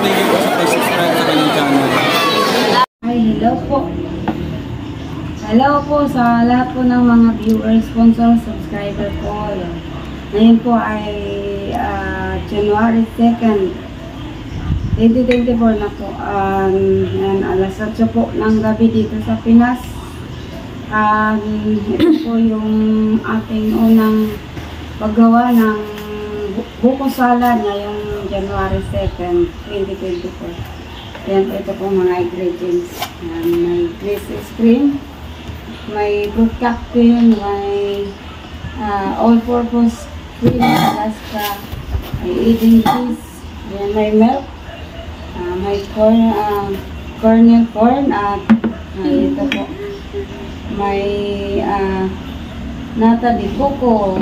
thank you po sa pag-subscribe sa kanyang channel. Ay, hello po. Hello po sa lahat po ng mga viewers, sponsors, subscriber po. Ngayon po ay January 2nd, 2024 na po. Yan, alas 8 po ng gabi dito sa Pinas. Ito po yung ating unang paggawa ng buko salad ngayong January 2nd, 2024. Yan, ito po mga ingredients. Yan, may grease cream, may fruit cocktail, may all-purpose cream, alaska, may eating cheese, yan, may milk, may kernel corn, at ito po, may nata de coco.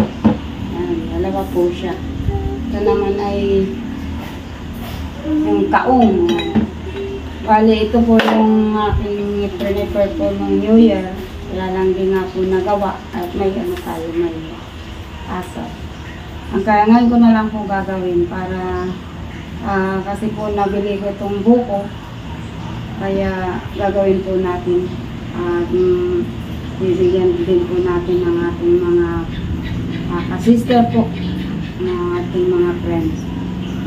Yan, dalawa po siya. Ito naman ay yung kaong. Bali, ito po yung aking prepare po ng New Year. Wala lang din nga po nagawa. At may ano tayo, may asa. Ang kaya ngayon ko na lang po gagawin para kasi po nabili ko itong buko. Kaya gagawin po natin. Bibigyan din po natin ng ating mga ka-sister po, ng ating mga friends.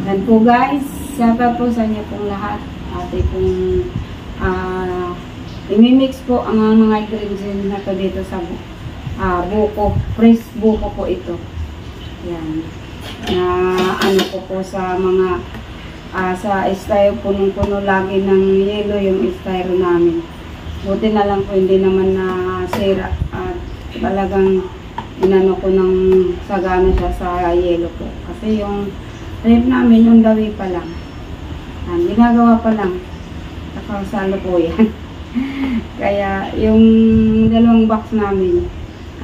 Yan po guys, shout out po sa inyo pong lahat. Ate pong imimix po ang mga ingredients na to dito sa buko, fresh buko po ito. Yan. Na ano po sa mga sa styro, punong-puno lagi ng yelo yung styro namin. Buti na lang po hindi naman na sira at talagang inano ko ng sagana siya sa yelo po. Kasi yung rep namin yung dawi pa lang. Ginagawa pa lang. Nakasalo po yan. Kaya yung dalawang box namin,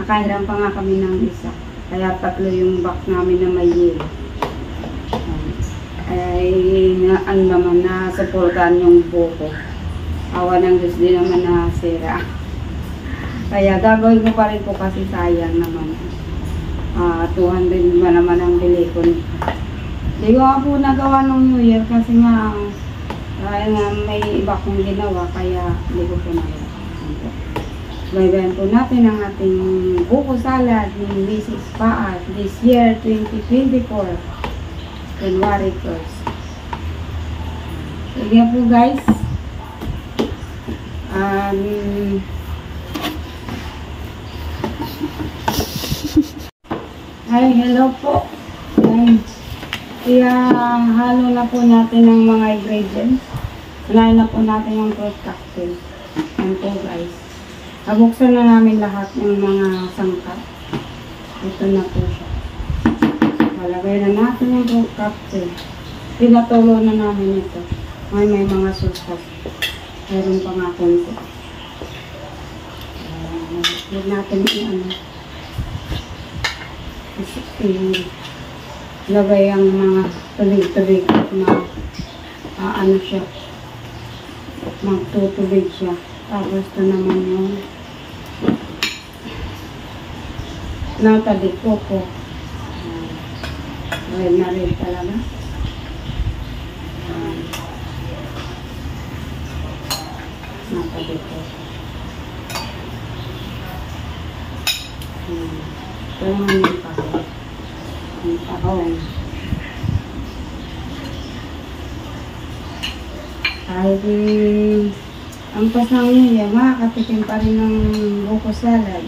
nakahiram pa nga kami ng isa. Kaya 3 yung box namin na may yelo. Ay ano naman na supportan yung buko. Awa ng Diyos din naman na sira. Kaya gagawin ko pa rin po kasi sayang naman. 200 ba naman ang bili ko. Hindi ko nga po nagawa nung New Year kasi nga may iba kong ginawa kaya hindi ko po nagawa. Baybayan po natin ang ating buko salad ni Mrs. Paas this year 2024 January 1st. Sige po guys. Ay, hello po. Ay, kaya halo na po natin ang mga ingredients. Unahin na po natin yung fruit cocktail. Yan po guys. Nabuksan na namin lahat ng mga sangkap. Ito na po siya. Malagay na natin yung fruit cocktail. Pinatulo na namin ito. May mga sustas. Meron pa nga konti. Huwag natin lagay ang mga tubig-tubig na ano siya. Magtutubig siya. Tapos ito naman yung nata de coco. Red na red talaga. Nata de coco. Ito naman yung pakaw. Yung pakaw. Kahit ang pasang niya, makakatikim pa rin ng buko salad.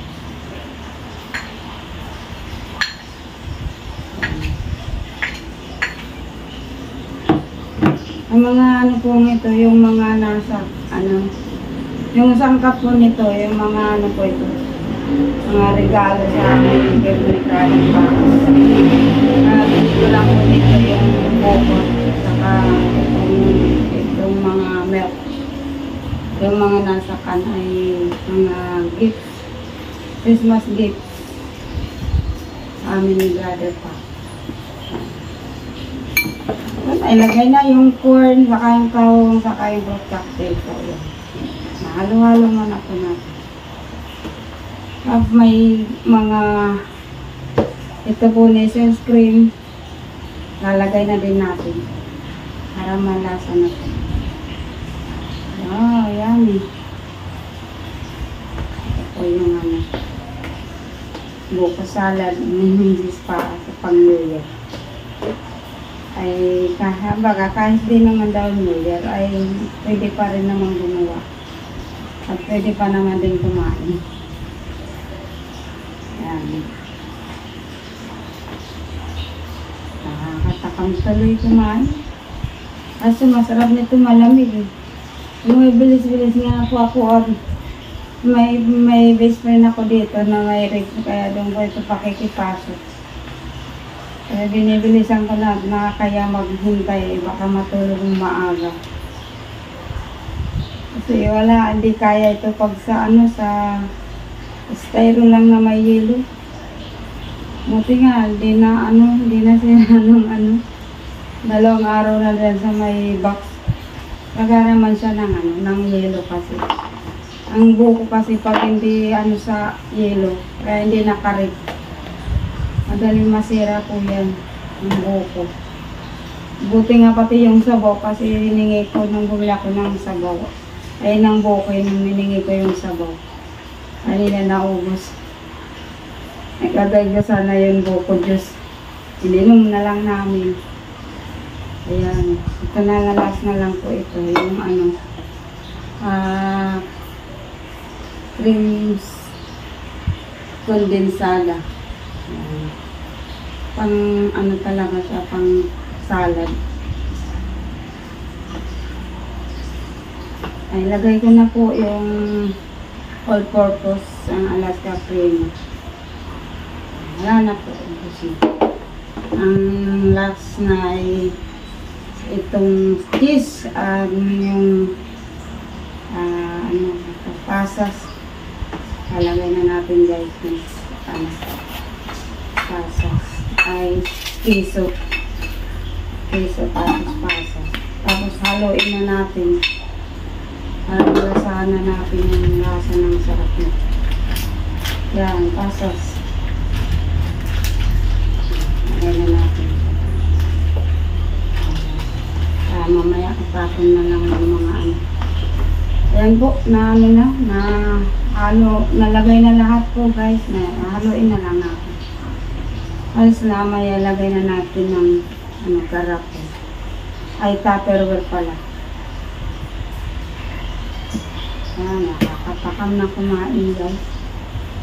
Ang mga ano po nito, yung mga nasa, yung sangkap po nito, yung mga ano po ito, mga regalo sa amin, yung regalo pa. Dito lang po dito yung buko, saka itong mga milk. Yung mga nasa kan ay mga gifts, Christmas gifts. Amin ni brother pa. Ilagay na yung corn, saka yung kawong, saka yung fruit cocktail po. Halo-halo muna po natin. Tapos may mga ito po na essence cream. Lalagay na din natin. Para malasa na po. Oh, yummy. Ito po yung ano, buko salad, minimizis pa sa pang-New Year. Ay, kahit di naman daw New Year, ay pwede pa rin naman gumawa. At pwede pa naman din kumain. Yan. Nakakatakam tuloy kumain. Kaso masarap nito malamig eh. Bilis-bilis nga po ako. May best friend ako dito na may rate, kaya doon ko ito pakikipasok. Kaya binibilisan ko na kaya maghintay, baka matulog ng maaga. Kasi wala, hindi kaya ito pag sa sa styro lang na may yelo. Buti nga, hindi na siya dalawang araw na dyan sa may box. Nagaraman siya ng yelo kasi. Ang buko kasi pag hindi sa yelo, kaya hindi nakarit. Madaling masira po yan, ang buko. Buti nga pati yung sabaw kasi hiningi ko nung bumila ko ng sabaw. Ay ng buko yung hiningi ko yung sabaw. Ay nila naubos. Nagkagay ko sana yung buko juice. Ininom na lang namin. Ayan. Ito na last na lang po ito. Yung creams condensada. Ayan. Pang talaga siya, pang salad. Ay, lagay ko na po yung all-purpose Alaska cream. Wala na po. Ang last na ay itong cheese yung pasas. Halagay na natin guys yung pasas ay queso pasas. Tapos haluin na natin para malasahan na natin yung lasa ng sarap na. Yan, pasas. Halagay na natin. Mamaya kapatong na lang ng mga ayan po, nalagay na lahat po guys, haluin na lang natin. Alas na maya lagay na natin ng karapo. Ay, tupperware pala. Ayan, nakakatakam na kumain guys.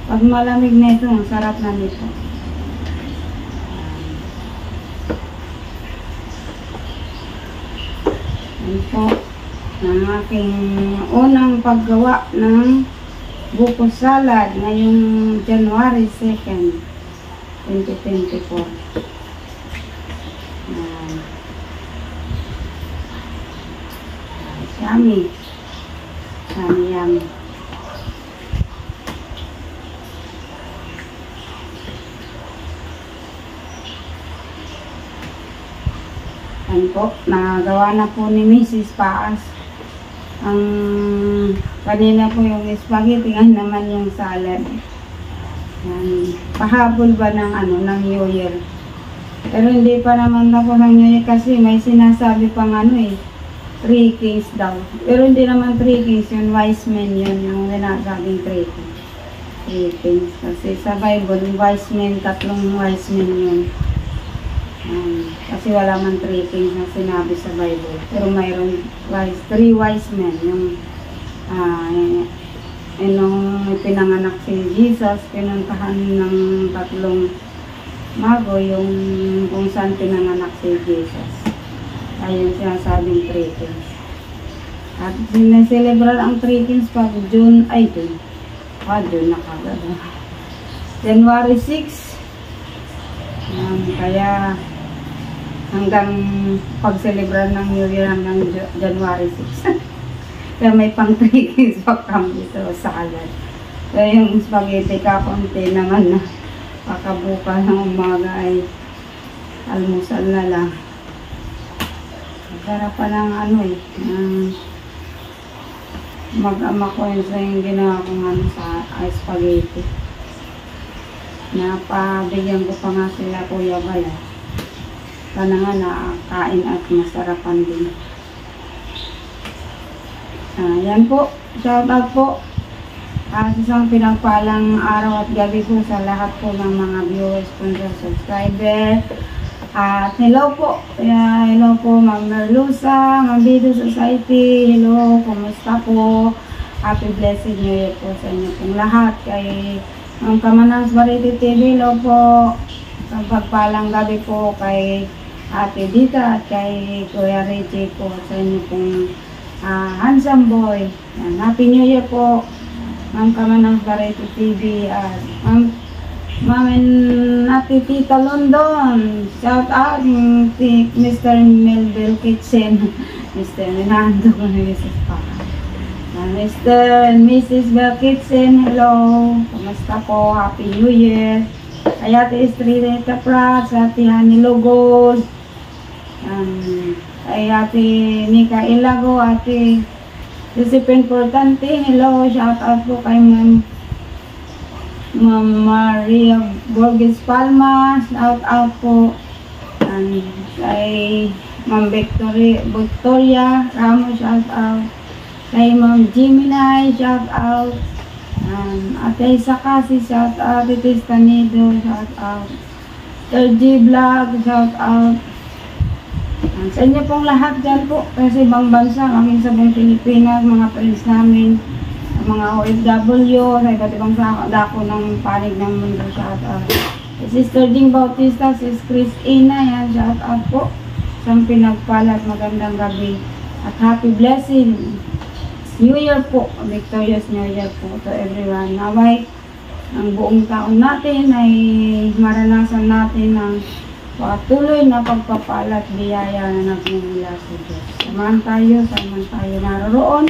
Pag malamig na ito, ang sarap na nito. Ayan po, ang aking unang paggawa ng buko salad ngayong January 2nd, 2024. Yummy. Yummy. Ayan po, nagawa na po ni Mrs. Paas. Ang kanina po yung spaghetti, naman yung salad. Ayan, pahabol ba ng New Year. Pero hindi pa naman ako ng New Year kasi may sinasabi pang 3 kings daw. Pero hindi naman 3 kings, yung wise men yun, yung sinasabing 3 kings. 3 kings. Kasi sa Bible, wise men, 3 wise men yun. Kasi wala man 3 kings na sinabi sa Bible. Pero mayroon 3 wise men. Nung pinanganak si Jesus, pinuntahan ng 3 mago yung kung saan pinanganak si Jesus. Ayun sinasabing 3 kings. At sineselebrar ang 3 kings pag June na kagad. January 6. Kaya hanggang pag-celebrar ng New Year hanggang January 6. Kaya may pang 3 kings pa kami dito sa salad. Kaya yung spaghetti kakunti naman na pakabuka ng umaga ay almusal na lang. Sarap pa ng mag-ama ko yun sa yung ginawa kong sa spaghetti. Napabigyan ko pa nga sila Kuya Bala. sana nga nakakain at masarapan din. Yan po, shout out po. Isang pinagpalang araw at gabi po sa lahat po ng mga viewers, sponsor, subscriber. At hello po, hello po Ma'am Merlusa, Ma'am Bido Society, hello, kumusta po? Happy blessed New Year po sa inyo pong lahat. Kay Ma'am Kamanang Variety TV, hello po. Sa pagpalang gabi po kay Ate Dita at kay Kuya Reggie po sa inyo pong handsome boy. Yan, Happy New Year po. Ma'am Kamanang Variety TV at Ma'am and Ate Tita London. Shout out si Mr. Melville Kitchen. Mr. Minando. Mr. and Mrs. Bell Kitchen. Hello. Kamusta po? Happy New Year. Kay Ate Estrella Prats, Ate Hani Logos. Kay Ate Nika Ilago, Ate Josephine Portante. Hello. Shout out po kay Ma'am Maria Borges Palma, shout out po. Kay Ma'am Victoria Ramos, shout out. Kay Ma'am Jiminay, shout out. Ate Sakasi, shout out. Ate Stanido, shout out. Sir G Vlog, shout out. Sa inyo pong lahat dyan po, kasi ibang bansa, kami sa buong Pilipinas, mga friends namin, mga OFW, sa iba't ibang dako ng panig ng mundo, shout out. Sister Ding Bautista, Sis Chris Ina, yan, shout out po. Isang pinagpalat, magandang gabi. At happy blessing New Year po, victorious New Year po to everyone. Naway, ang buong taon natin ay maranasan natin ng patuloy na pagpapalat, biyaya na nagmumula sa Diyos. Samahan tayo naroroon.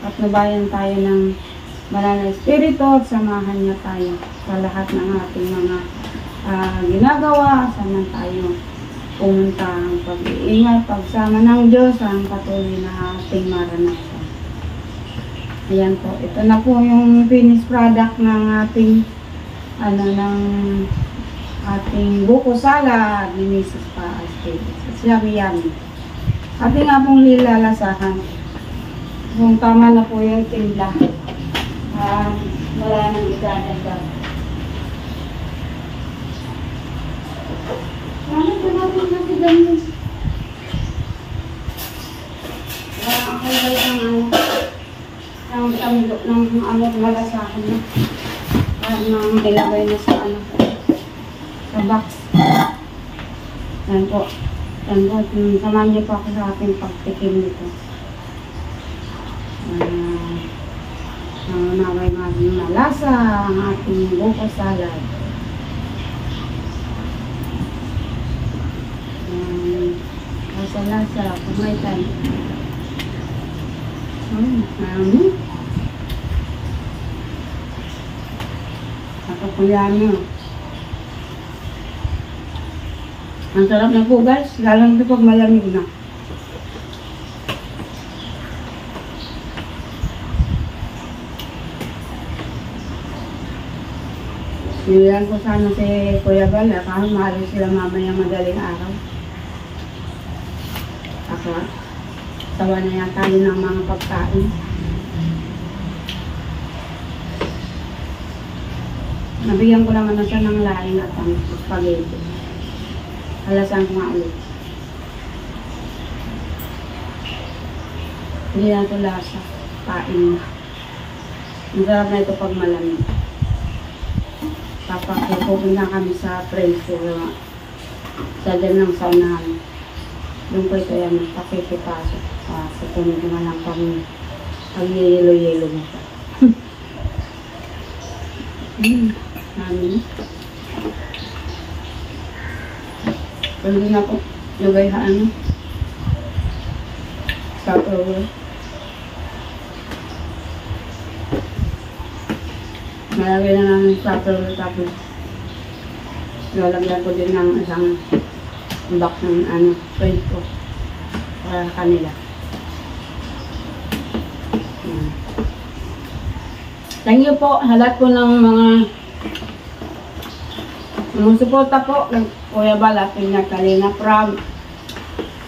At nabayan tayo ng banal na espiritu at samahan niya tayo sa lahat ng ating mga ginagawa. Saan tayo pumunta ang pag-iingat, pagsama ng Diyos ang patuloy na ating maranasan. Ayan po, ito na po yung finished product ng ating ating buko salad ni Mrs. Paas. Yummy. Ating nga pong lilalasahan. Kung tama na po yung timpla, wala nang idadagdag. Ano po natin kasi ganyan? Ang kalay ang tamlok ng malasahan na. Nang ilagay na sa sa box. Yan po. Samahan niyo po ako sa ating pagtikim nito. Naway maging malasa ang ating buko salad. Lasa-lasa, kumaitan. Nakakuyan nyo. Ang sarap na po guys, lalo na pag malamig na. Nilang ko sana si Kuya Bala, kahit maalis sila mamaya madaling araw. Ako, tawa na yata yun ng mga pagkain. Nabigyan ko naman na siya ng laing at ang spaghetti. Halasan ko nga ulit. Hindi na ito lasa. Kain. Ang sarap na ito pag malamig. Papakipugin na kami sa friends sa dyan ng saunahan. Doon po ito yan, pakipipasok. Sa tunod na lang kami pag-yelo-yelo mo pa. Namin. Pwede na po lugay sa Tupperware. Nalagay na namin sa Tupperware tapos lalagyan ko din ng isang box ng friend ko para kanila. Thank you po sa lahat po ng mga sumusuporta po. Kuya Bal at Pinya Kalinga Prab,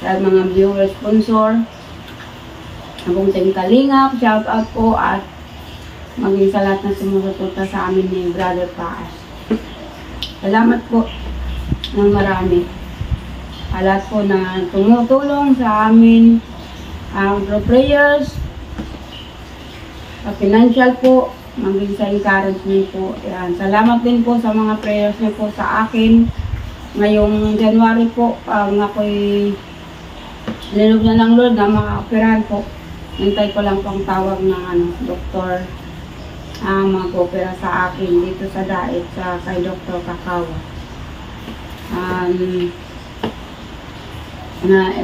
sa mga viewer sponsor, akong Team Kalingap, shout out po at maging sa lahat na sumusuporta sa amin ni Brother Paas. Salamat po ng marami. Sa lahat po na tumutulong sa amin, ang prayers, sa financial po, maging sa encouragement po. Yan. Salamat din po sa mga prayers niyo po sa akin. Ngayong January po, ako'y nilog na ng Lord na maka-operahan po. Hintay ko lang pong tawag ng doktor mag-opera sa akin dito sa Dait, kay Dr. Kakawa.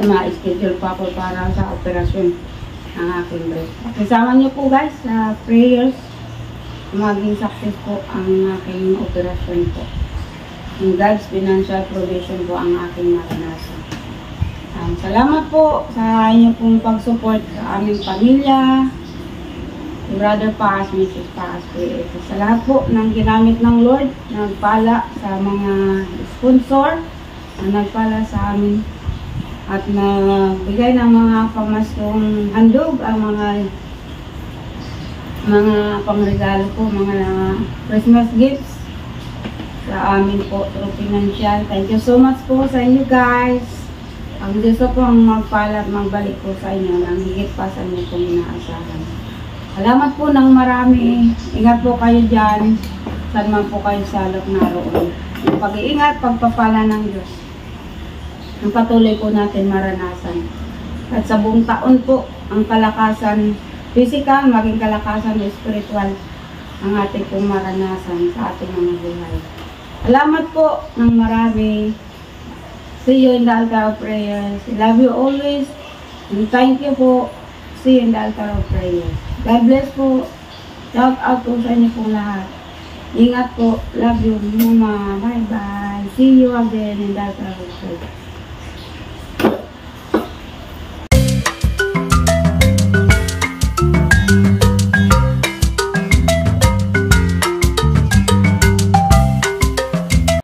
Ma-schedule pa ako para sa operasyon ng aking breast. Kasama niyo po guys sa prayers, maging success po ang aking operasyon po. In God's financial provision po ang aking maranasan. Salamat po sa inyo pong pag-support sa aming pamilya, Brother Paas, Mrs. Paas, sa lahat po ng ginamit ng Lord, nagpala sa mga sponsor, na nagpala sa amin, at nagbigay ng mga pamaskong handog, ang mga pangregalo po, mga Christmas gifts sa amin po through financial. Thank you so much po sa inyo guys. Ang Diyos po ang magpala at magbalik po sa inyo ng higit pa sa inyo pong inaasahan. Salamat po ng marami. Ingat po kayo dyan. Saan man po kayo salot naroon. Yung pag-iingat, pagpapala ng Diyos, ang patuloy po natin maranasan. At sa buong taon po, ang kalakasan physical, maging kalakasan spiritual, ang ating pong maranasan sa ating mga buhay. Salamat po ng marami. See you in the altar of prayers. Love you always. And thank you po. See you in the altar of prayers. God bless po. Shout out po sa inyo po lahat. Ingat po. Love you, Mama. Bye-bye. See you again in the altar of prayers.